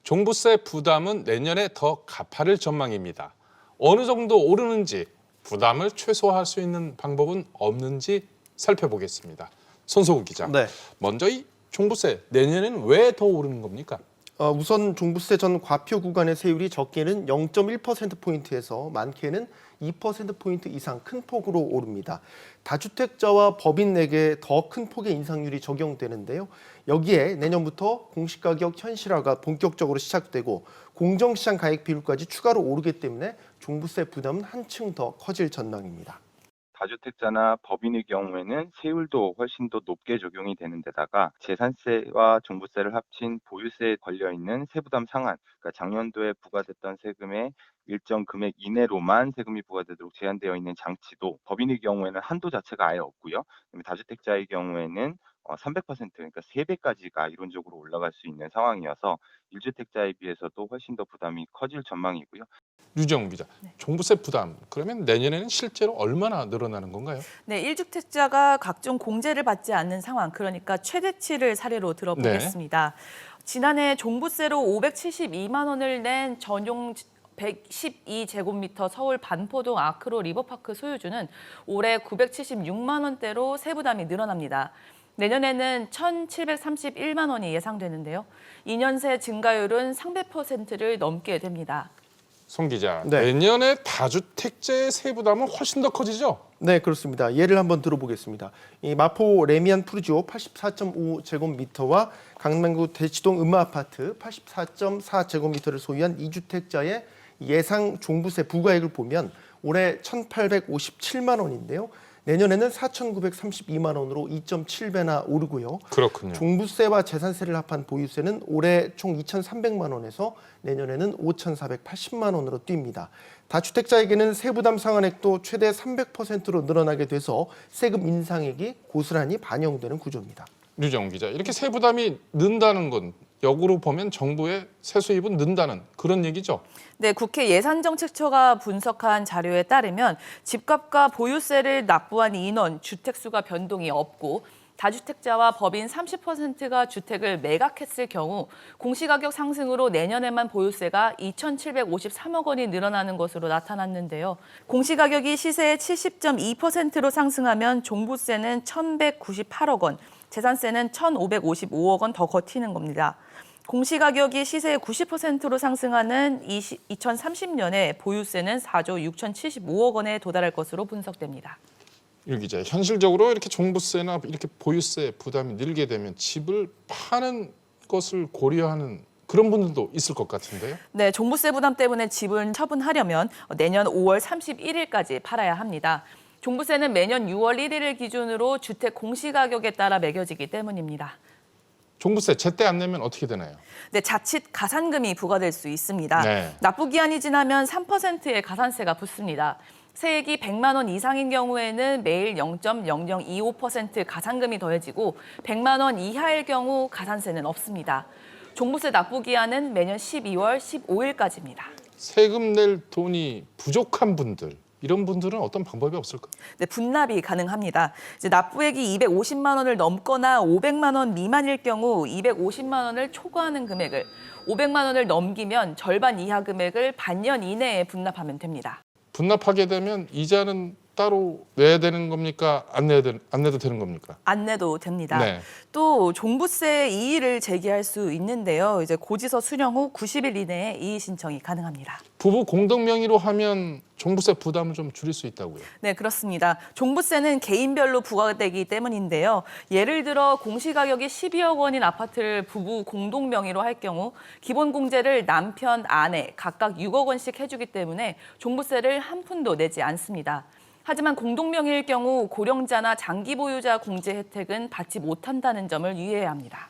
종부세 부담은 내년에 더 가파를 전망입니다. 어느 정도 오르는지 부담을 최소화할 수 있는 방법은 없는지 살펴보겠습니다. 손소국 기자, 네. 먼저 이 종부세 내년에는 왜 더 오르는 겁니까? 우선 종부세 전 과표 구간의 세율이 적게는 0.1%포인트에서 많게는 2%포인트 이상 큰 폭으로 오릅니다. 다주택자와 법인에게 더 큰 폭의 인상률이 적용되는데요. 여기에 내년부터 공시가격 현실화가 본격적으로 시작되고 공정시장 가액 비율까지 추가로 오르기 때문에 종부세 부담은 한층 더 커질 전망입니다. 다주택자나 법인의 경우에는 세율도 훨씬 더 높게 적용이 되는 데다가 재산세와 종부세를 합친 보유세에 걸려있는 세부담 상한, 그러니까 작년도에 부과됐던 세금의 일정 금액 이내로만 세금이 부과되도록 제한되어 있는 장치도 법인의 경우에는 한도 자체가 아예 없고요. 다주택자의 경우에는 300% 그러니까 3배까지가 이론적으로 올라갈 수 있는 상황이어서 1주택자에 비해서도 훨씬 더 부담이 커질 전망이고요. 유정우 기자, 종부세 부담 그러면 내년에는 실제로 얼마나 늘어나는 건가요? 네, 1주택자가 각종 공제를 받지 않는 상황, 그러니까 최대치를 사례로 들어보겠습니다. 지난해 종부세로 572만 원을 낸 전용 112제곱미터 서울 반포동 아크로 리버파크 소유주는 올해 976만 원대로 세부담이 늘어납니다. 내년에는 1,731만 원이 예상되는데요. 2년 새 증가율은 300%를 넘게 됩니다. 송 기자, 네. 내년에 다주택자의 세부담은 훨씬 더 커지죠? 네, 그렇습니다. 예를 한번 들어보겠습니다. 이 마포 레미안 푸르지오 84.5제곱미터와 강남구 대치동 음마아파트 84.4제곱미터를 소유한 2주택자의 예상 종부세 부과액을 보면 올해 1,857만 원인데요. 내년에는 4,932만 원으로 2.7배나 오르고요. 그렇군요. 종부세와 재산세를 합한 보유세는 올해 총 2,300만 원에서 내년에는 5,480만 원으로 뜁니다. 다주택자에게는 세부담 상한액도 최대 300%로 늘어나게 돼서 세금 인상액이 고스란히 반영되는 구조입니다. 유정우 기자, 이렇게 세부담이 는다는 건 역으로 보면 정부의 세수입은 는다는 그런 얘기죠? 네, 국회 예산정책처가 분석한 자료에 따르면 집값과 보유세를 납부한 인원, 주택수가 변동이 없고 다주택자와 법인 30%가 주택을 매각했을 경우 공시가격 상승으로 내년에만 보유세가 2,753억 원이 늘어나는 것으로 나타났는데요. 공시가격이 시세의 70.2%로 상승하면 종부세는 1,198억 원, 재산세는 1,555억 원 더 걷히는 겁니다. 공시가격이 시세의 90%로 상승하는 2030년에 보유세는 4조 6,075억 원에 도달할 것으로 분석됩니다. 유 기자, 현실적으로 이렇게 종부세나 이렇게 보유세 부담이 늘게 되면 집을 파는 것을 고려하는 그런 분들도 있을 것 같은데요? 네, 종부세 부담 때문에 집을 처분하려면 내년 5월 31일까지 팔아야 합니다. 종부세는 매년 6월 1일을 기준으로 주택 공시가격에 따라 매겨지기 때문입니다. 종부세 제때 안 내면 어떻게 되나요? 네, 자칫 가산금이 부과될 수 있습니다. 네. 납부 기한이 지나면 3%의 가산세가 붙습니다. 세액이 100만 원 이상인 경우에는 매일 0.0025% 가산금이 더해지고 100만 원 이하일 경우 가산세는 없습니다. 종부세 납부 기한은 매년 12월 15일까지입니다. 세금 낼 돈이 부족한 분들, 이런 분들은 어떤 방법이 없을까요? 네, 분납이 가능합니다. 이제 납부액이 250만 원을 넘거나 500만 원 미만일 경우 250만 원을 초과하는 금액을, 500만 원을 넘기면 절반 이하 금액을 반년 이내에 분납하면 됩니다. 분납하게 되면 이자는 따로 내야 되는 겁니까? 안 내도 되는 겁니까? 안 내도 됩니다. 네. 또 종부세 이의를 제기할 수 있는데요. 이제 고지서 수령 후 90일 이내에 이의 신청이 가능합니다. 부부 공동 명의로 하면 종부세 부담을 좀 줄일 수 있다고요? 네, 그렇습니다. 종부세는 개인별로 부과되기 때문인데요. 예를 들어 공시가격이 12억 원인 아파트를 부부 공동 명의로 할 경우 기본 공제를 남편, 아내 각각 6억 원씩 해주기 때문에 종부세를 한 푼도 내지 않습니다. 하지만 공동명의일 경우 고령자나 장기 보유자 공제 혜택은 받지 못한다는 점을 유의해야 합니다.